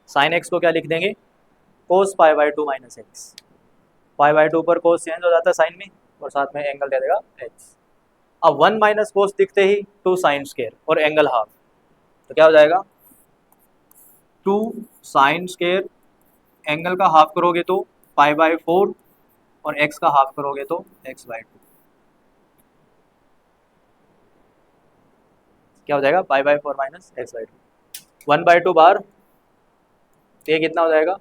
साइन एक्स को क्या लिख देंगे कोस π/2 माइनस एक्स, π/2 पर कोस चेंज हो जाता है साइन में और साथ में एंगल दे देगा एक्स। अब 1 माइनस कोस दिखते ही 2 साइन स्क्वायर और एंगल हाफ, तो क्या हो जाएगा 2 साइन स्क्वायर, एंगल का हाफ करोगे तो π/4 और x का हाफ करोगे तो x/2, क्या हो जाएगा π/4 माइनस x/2, 1/2 बार ये कितना हो जाएगा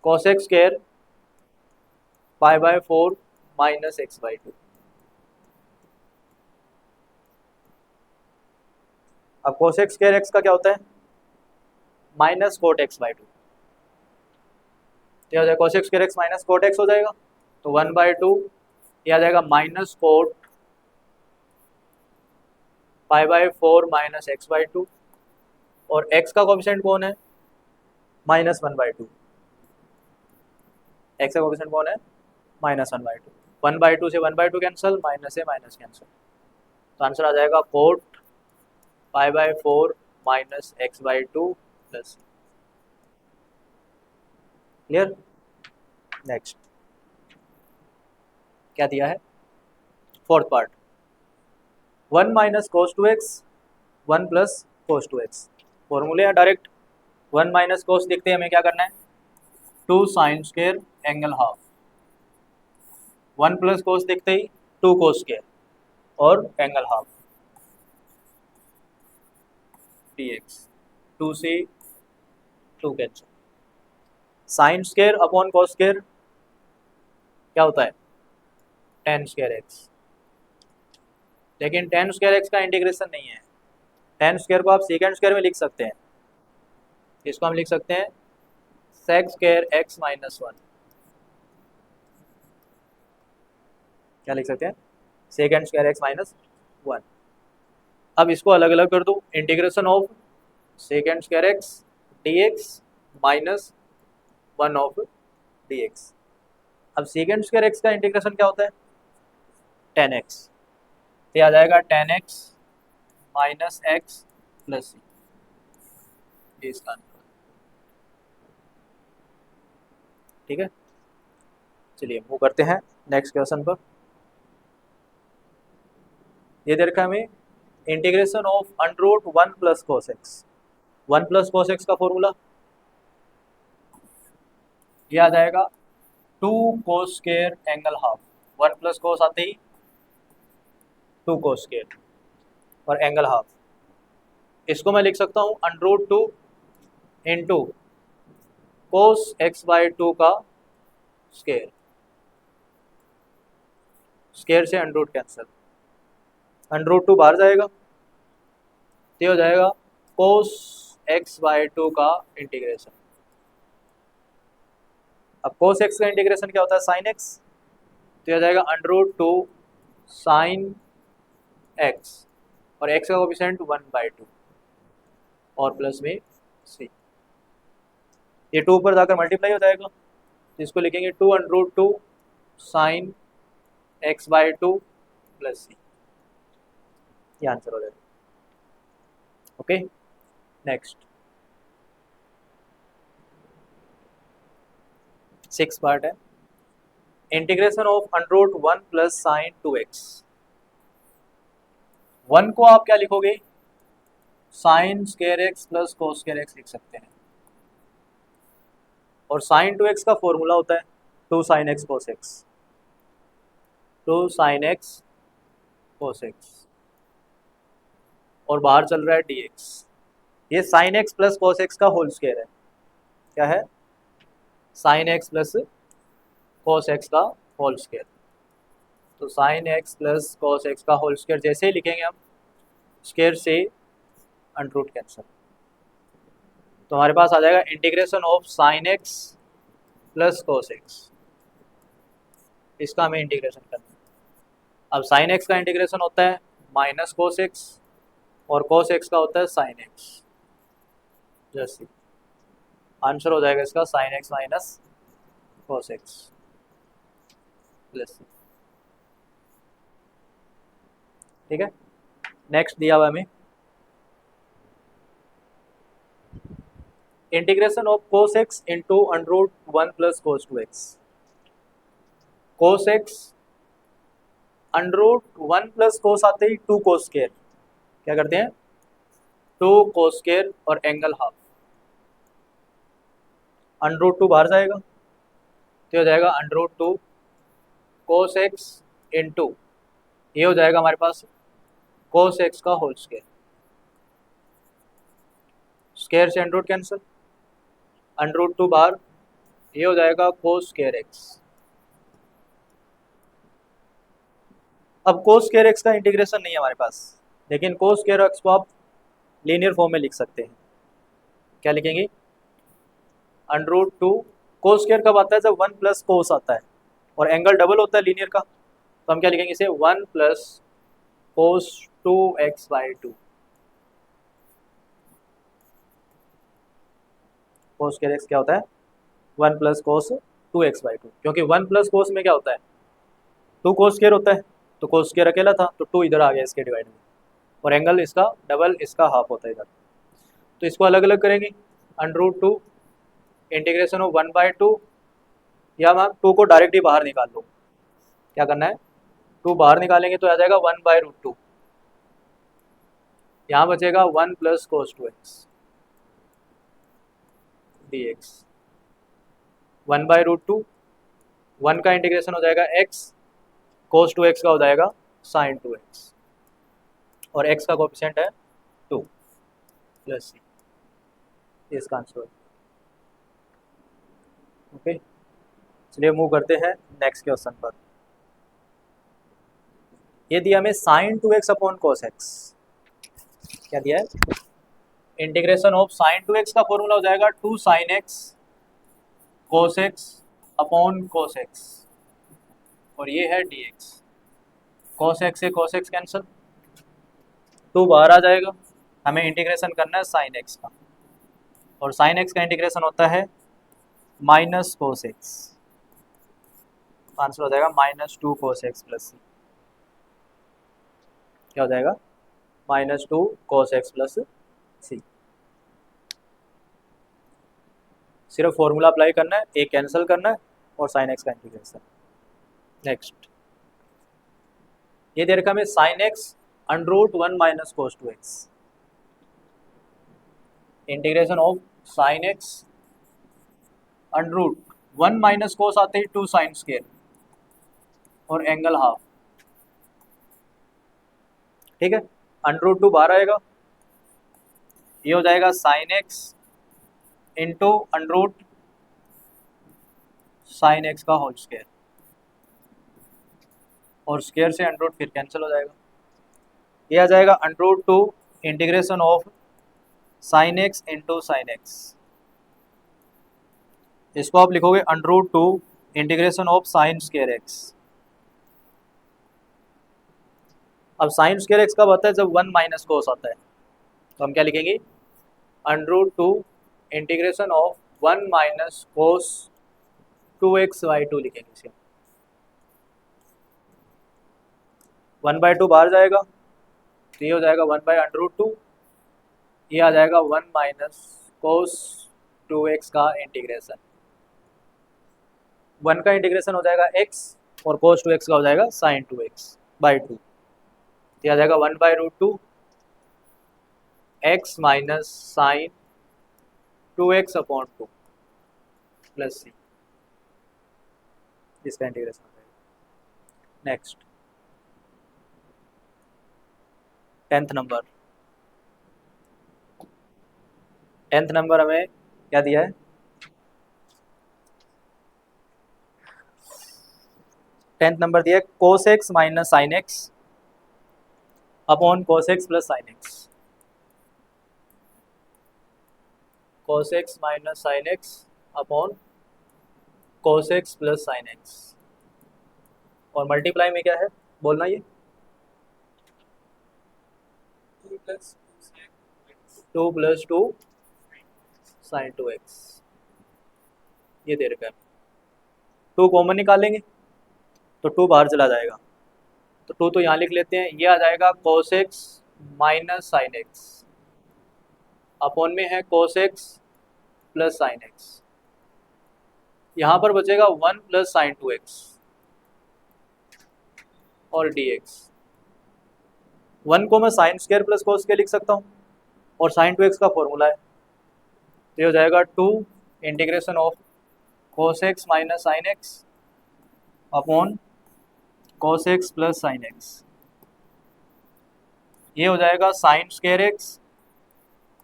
cos x square π/4 minus x/2। अब cos x स्क्वायर x का क्या होता है माइनस कोट x/2, तो हो जाएगा cos x square x minus cot x हो जाएगा, तो 1/2 ये आ जाएगा माइनस कोट π/4 माइनस x/2 और x का कोएफिशिएंट कौन है -1/2, x का कोएफिशिएंट कौन है -1/2, 1/2 से 1/2 कैंसिल, माइनस से माइनस कैंसिल, तो आंसर आ जाएगा cot π/4 minus x/2 plus. Clear, next क्या दिया है fourth part 1 minus cos 2x 1 plus cos 2x, फॉर्मूले हैं डायरेक्ट, 1 माइनस कोस देखते हैं हमें क्या करना है 2 sine square angle half, 1 plus कोस देखते ही 2 कोस स्क्वायर और एंगल हाफ dx, 2 से 2 कैंसिल, साइन स्क्वायर अपॉन कोस स्क्वायर क्या होता है tan स्क्वायर एक्स, लेकिन tan स्क्वायर एक्स का इंटीग्रेशन नहीं है, tan स्क्वायर को आप सेकेंड स्क्वायर में लिख सकते हैं, इसको हम लिख सकते हैं sec स्क्वायर x माइनस 1, क्या लिख सकते हैं सेकेंड स्क्वायर x माइनस 1। अब इसको अलग अलग कर दो, integration of second square x dx minus 1 of dx। अब सेकेंड स्क्वायर x का इंटीग्रेशन क्या होता है tan x, तो आ जाएगा tan x minus x plus c, इसका आंसर। ठीक है, चलिए मूव करते हैं नेक्स्ट क्वेश्चन पर। ये दे रखा है हमें integration of √1 plus cos X, 1 plus cos x का फॉर्मूला ये आ जाएगा 2 cos square angle half, 1 plus cos आते ही 2 कोस स्क्वायर और एंगल हाफ, इसको मैं लिख सकता हूँ √2 into cos X by two का स्केयर, स्केयर से under root cancel, under root two बाहर जाएगा, ये हो जाएगा कोस एक्स बाई टू का इंटीग्रेशन। अब कोस एक्स का इंटीग्रेशन क्या होता है, साइन एक्स, तो ये हो जाएगा under root two sine X, और एक्स का कोफिशिएंट 1/2 और प्लस में सी, ये 2 पर जाकर मल्टीप्लाई हो जाएगा, तो इसको लिखेंगे 2 under root two sine x by two plus c, ये आंसर हो जाएगा। ओके, नेक्स्ट 6 पार्ट है, integration of under root 1 plus sine 2x। 1 को आप क्या लिखोगे, sine square x plus cos square x लिख सकते हैं, और साइन 2x का फॉर्मूला होता है 2 sine x cos x, 2 sine x cos x, और बाहर चल रहा है dx, ये sign x plus cos x का होल स्क्वायर है, क्या है, sine x plus cos x का होल स्क्वायर, तो sign x plus cos x का होल स्क्वायर जैसे ही लिखेंगे हम, स्क्वायर से अंडर रूट कैंसिल, तो हमारे पास आ जाएगा integration of sine x plus cos x, इसका हमें इंटीग्रेशन करना है। अब साइन एक्स का इंटीग्रेशन होता है माइनस कोस एक्स, और कोस एक्स का होता है साइन एक्स, जैसे आंसर हो जाएगा इसका sine X minus cos X plus, ठीक है। नेक्स्ट दिया हुआ हमें integration of cos X into under root 1 plus cos 2x, cos X under root 1 plus cos आते ही 2 कोस स्क्वायर, क्या करते हैं 2 कोस स्क्वायर और एंगल हाफ, अंडर रूट 2 बाहर जाएगा, तो हो जाएगा under root 2 cos X into, ये हो जाएगा हमारे पास कोस एक्स का होल स्क्वायर, स्क्वायर से under root cancel, under root 2 बाहर, ये हो जाएगा कोस स्क्वायर एक्स। अब कोस स्क्वायर एक्स का इंटीग्रेशन नहीं है हमारे पास, लेकिन कोस स्क्वायर एक्स को आप लीनियर फॉर्म में लिख सकते हैं, क्या लिखेंगे अंडर रूट 2, कोस स्क्वायर कब आता है, जब 1 प्लस कोस आता है और एंगल डबल होता है लीनियर का, तो हम क्या लिखेंगे इसे 1 प्लस कोस 2x/2, कोस स्क्वायर एक्स क्या होता है 1 प्लस कोस 2x/2, क्योंकि 1 प्लस कोस में क्या होता है 2 कोस स्क्वायर होता है, तो कोस स्क्वायर अकेला था तो 2 इधर आ गया इसके डिवाइड में, और एंगल इसका डबल इसका हाफ होता है इधर, तो इसको अलग अलग करेंगे, अंडर रूट 2 इंटीग्रेशन ऑफ 1/2, या हम 2 को डायरेक्टली बाहर निकाल लो, क्या करना है 2 बाहर निकालेंगे तो आ जाएगा 1/√2, यहाँ बचेगा 1 प्लस कोस 2x dx, 1/√2, 1 का इंटीग्रेशन हो जाएगा x, कोस 2x का हो जाएगा साइन 2x, और x का कोएफिशिएंट है 2 प्लस सी, इसका आंसर। ओके, चलिए मूव करते हैं नेक्स्ट क्वेश्चन पर। ये दिया हमें sign 2x upon cos x, क्या दिया है इंटीग्रेशन ऑफ साइन 2x का फॉर्मूला हो जाएगा 2 sine x cos x upon cos x, और ये है dx, कोस एक्स से कोस एक्स कैंसिल, 2 बाहर आ जाएगा, हमें इंटीग्रेशन करना है साइन एक्स का, और साइन एक्स का इंटीग्रेशन होता है माइनस कोस एक्स, आंसर हो जाएगा -2 कोस एक्स प्लस सी, क्या हो जाएगा -2 कोस एक्स प्लस सी, सिर्फ फॉर्मूला अप्लाई करना है, एक कैंसिल करना है, और साइन एक्स का इंटीग्रेशन। नेक्स्ट ये दे रखा हमें sine X under root 1 minus cos 2x, integration of sine X under root 1 minus cos आते ही 2 साइन स्क्वायर और एंगल हाफ, ठीक है, अंडर रूट 2 बाहर आएगा, ये हो जाएगा sine X into under root sine X का होल स्क्वायर, और स्क्वायर से अंडर रूट फिर कैंसिल हो जाएगा। ये आ जाएगा under root two integration of sine X into sine X. इसको आप लिखोगे under root two integration of sine square X. अब साइन स्क्वायर एक्स कब आता है? जब 1 माइनस कोस आता है। तो हम क्या लिखेंगे? Under root two integration of 1 minus cos 2x/2 लिखेंगे इसे। 1/2 बाहर जाएगा तो ये हो जाएगा 1/√2। ये आ जाएगा 1 माइनस कोस 2x का इंटीग्रेशन। 1 का इंटीग्रेशन हो जाएगा x और कोस 2x का हो जाएगा साइन 2x/2। ये आ जाएगा 1/√2 x minus sine 2x/2 plus c, इसका इंटीग्रेशन हो जाएगा। नेक्स्ट 10th नंबर हमें क्या दिया है? 10th नंबर दिया है cos x minus sine x upon कोस X plus sine x. Cos x minus sine x upon कोस एक्स प्लस साइन एक्स, और मल्टीप्लाई में क्या है बोलना? ये 2 प्लस 2 साइन 2x, ये दे रखा है। 2 कॉमन निकालेंगे तो 2 बाहर चला जाएगा, तो 2 तो यहाँ लिख लेते हैं। ये आ जाएगा cos x minus sine x upon में है कोस एक्स प्लस साइन एक्स। यहाँ पर बचेगा 1 प्लस साइन 2x और dx। 1 को मैं sine square plus cos square लिख सकता हूँ, और साइन 2x का फॉर्मूला है। तो ये हो जाएगा 2 integration of cos x minus sine x upon cos X plus sine x. ये हो जाएगा sign square x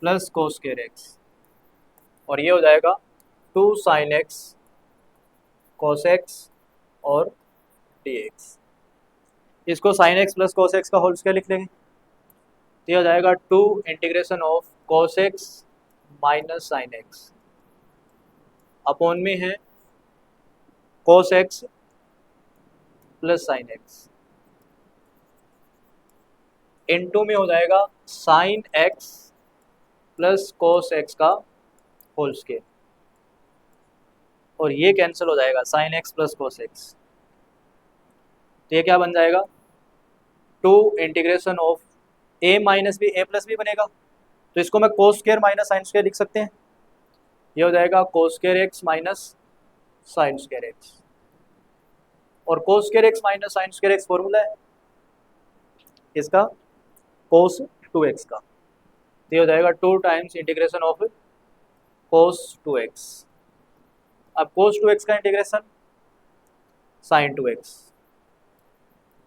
plus cos square x, और ये हो जाएगा 2 साइन एक्स कोस एक्स और dx। इसको sign x plus cos x का होल स्क्वायर लिख लेंगे। तो ये हो जाएगा 2 integration of cos x minus sine x upon में है कोस X plus sine x, into में हो जाएगा sine x plus cos x का होल स्क्वायर, और ये कैंसिल हो जाएगा sine x plus cos x. तो ये क्या बन जाएगा? 2 integration of a minus b, a plus b बनेगा। तो इसको मैं cos square minus sine square लिख सकते हैं। ये हो जाएगा cos square x minus sine square x, और cos square x minus sine square x formula है इसका कोस 2x का। तो ये हो जाएगा 2 times integration of cos 2x। अब कोस 2x का integration sign 2x,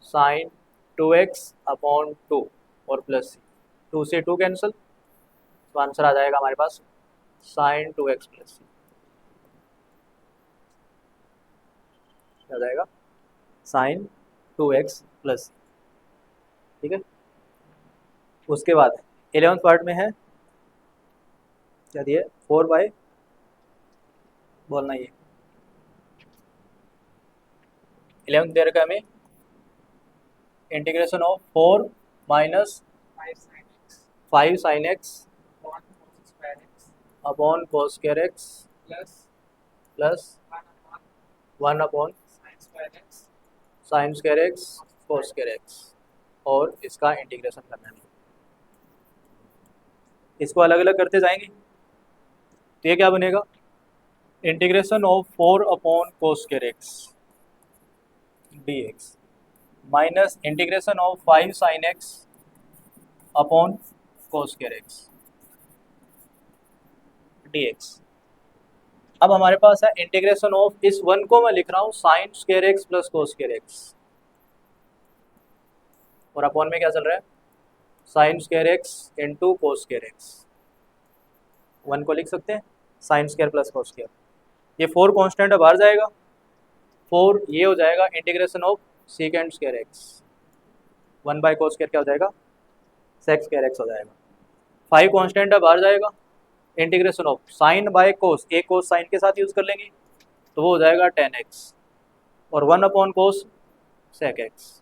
sign 2x upon 2 और प्लस 2 से 2 कैंसिल, तो आंसर आ जाएगा हमारे पास साइन 2x प्लस आ जाएगा साइन 2x प्लस। ठीक है, उसके बाद 11th पार्ट में है क्या दिए? 4 बोलना, ये 11th दे रखा है हमें integration of 4 minus 5 sine x upon cos square x plus 1 upon sine square x cos square x, और इसका इंटीग्रेशन करना है। इसको अलग अलग करते जाएंगे तो ये क्या बनेगा? Integration of 4 upon cos square x dx minus integration of 5 sine x upon cos square x dx। अब हमारे पास है इंटीग्रेशन ऑफ, इस 1 को मैं लिख रहा हूँ sign square x plus cos square x, और अपॉन में क्या चल रहा है? Sign square x into cos square x. 1 को लिख सकते हैं sine square plus cos square. ये 4 कॉन्स्टेंट है, बाहर जाएगा 4 ये हो जाएगा integration of second square x, 1 by cos square क्या हो जाएगा, सेक स्क्वायर एक्स हो जाएगा। 5 कॉन्स्टेंट है बाहर जाएगा, integration of sign by cos, एक कोस साइन के साथ यूज़ कर लेंगे तो वो हो जाएगा 10x और 1 अपॉन कोस सेक एक्स,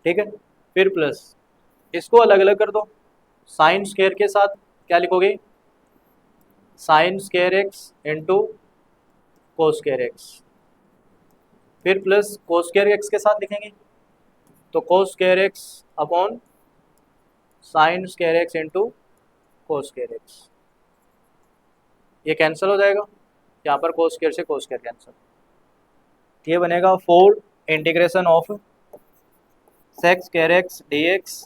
ठीक है। फिर प्लस इसको अलग अलग कर दो, साइन स्क्वायर के साथ क्या लिखोगे, sine square x into cos square x, फिर प्लस कोस स्क्वायर एक्स के साथ लिखेंगे तो कोस square x upon sine square x into cos square x, ये कैंसिल हो जाएगा, यहाँ पर कोस स्क्वायर से कोस स्क्वायर कैंसिल, ये बनेगा 4 integration of sec square X D X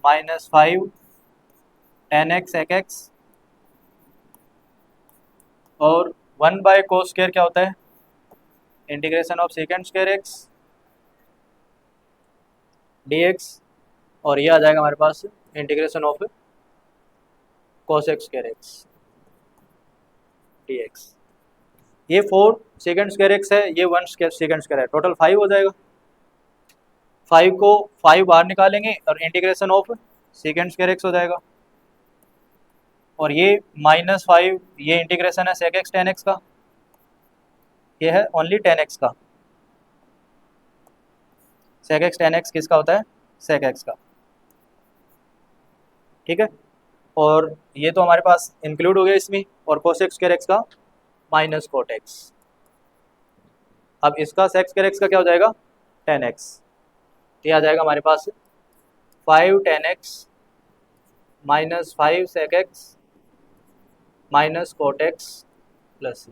minus 5 10x sec x और 1 बाय कोस स्क्वायर क्या होता है, integration of second square x dx और ये आ जाएगा हमारे पास integration of cos x square x dx। ये 4 सेकेंड स्क्वायर एक्स है, ये 1 सेकेंड स्क्वायर है, टोटल 5 हो जाएगा। 5 को 5 बाहर निकालेंगे और integration of second square x हो जाएगा और ये -5 ये इंटीग्रेशन है sec x tan x का, ये है ओनली tan x का, sec x tan x किसका होता है, sec x का, ठीक है। और ये तो हमारे पास इंक्लूड हो गया इसमें, और cos x square x का माइनस cot x, अब इसका sec square x का क्या हो जाएगा, tan x, ये आ जाएगा हमारे पास 5 tan x minus 5 sec x minus cot x plus,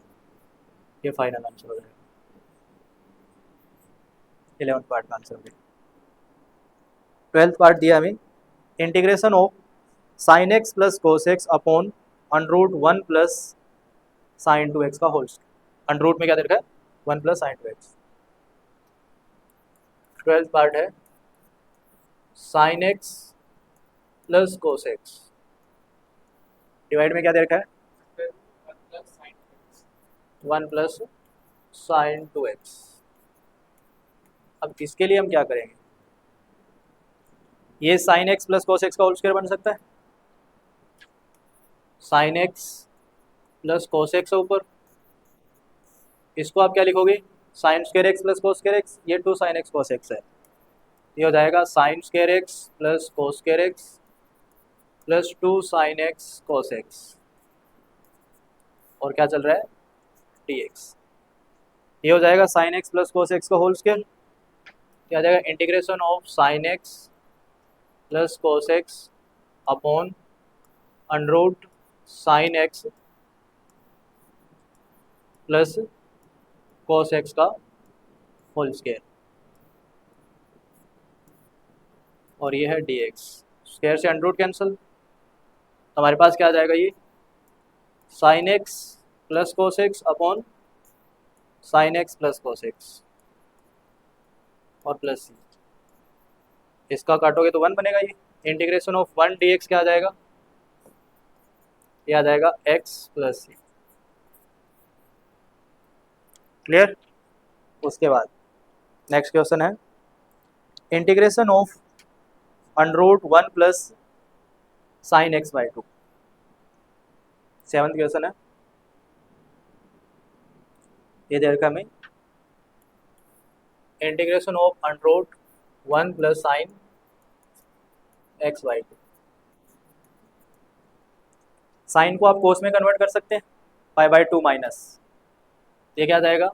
ये फाइनल आंसर हो जाएगा, 11th पार्ट का आंसर हो गया। 12th पार्ट दिया हमें, integration of sine x plus cos x upon under root 1 plus sine 2x का होल स्क्वायर, अंडरूट में क्या दे रखा है 1 plus sine 2x। 12th part है sine x plus cos x, divide में क्या दे रखा है 1 प्लस साइन 2x। अब इसके लिए हम क्या करेंगे, ये sign x plus cos x का होल स्क्वायर बन सकता है, sine x plus cos x ऊपर, इसको आप क्या लिखोगे sine square x plus cos square x, ये 2 साइन एक्स कोस एक्स है, ये हो जाएगा sign square x plus cos square x plus 2 sine x cos x, और क्या चल रहा है dx, ये हो जाएगा sine x plus cos x का होल स्क्वायर, क्या आ जाएगा integration of sine x plus cos x upon under root sign x plus cos x का होल स्क्वायर, और ये है dx, स्क्वायर से अंडरूट कैंसिल, तो हमारे पास क्या आ जाएगा ये sign x plus cos x upon sine x plus cos x और प्लस सी, इसका काटोगे तो 1 बनेगा, ये इंटीग्रेशन ऑफ 1 dx क्या आ जाएगा, ये आ जाएगा x प्लस सी, क्लियर। उसके बाद नेक्स्ट क्वेश्चन है integration of under root 1 plus sine x by 2, 7th question है, ये दे रखा हमें integration of under root 1 plus sine x by 2, sine को आप कोस में कन्वर्ट कर सकते हैं पाई बाई 2 माइनस, ये क्या जाएगा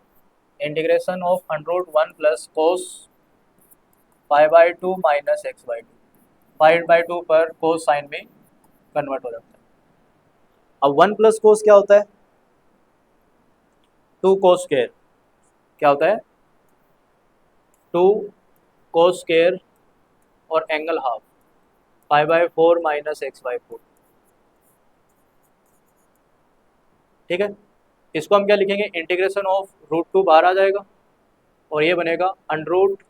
integration of under root 1 plus cos pi by 2 minus x by 2, pi by 2 पर कोस साइन में कन्वर्ट हो जाता है। अब 1 प्लस कोस क्या होता है 2 कोस स्क्वायर, क्या होता है 2 कोस स्क्वायर और angle half pi by 4 minus x by 4, ठीक है। इसको हम क्या लिखेंगे इंटीग्रेशन ऑफ रूट 2 बाहर आ जाएगा और ये बनेगा under root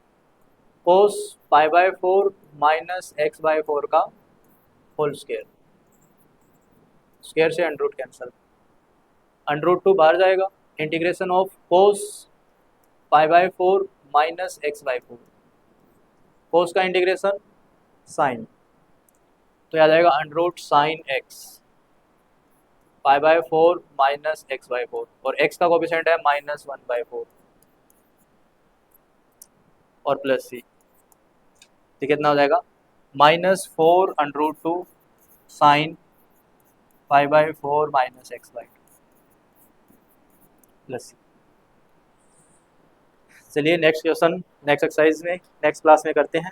cos pi by 4 minus x by 4 का होल स्क्वायर, स्क्वायर से अंडरूट कैंसिल, अंडरूट 2 बाहर जाएगा integration of cos π/4 minus x/4, cos का इंटीग्रेशन साइन, तो याद आएगा under sign x π/4 minus x/4, और x का कोफिशिएंट है -1/4 और प्लस c, तो कितना हो जाएगा -4√2 sine π/4 minus x/2 plus c। चलिए नेक्स्ट क्वेश्चन नेक्स्ट एक्सरसाइज में नेक्स्ट क्लास में करते हैं।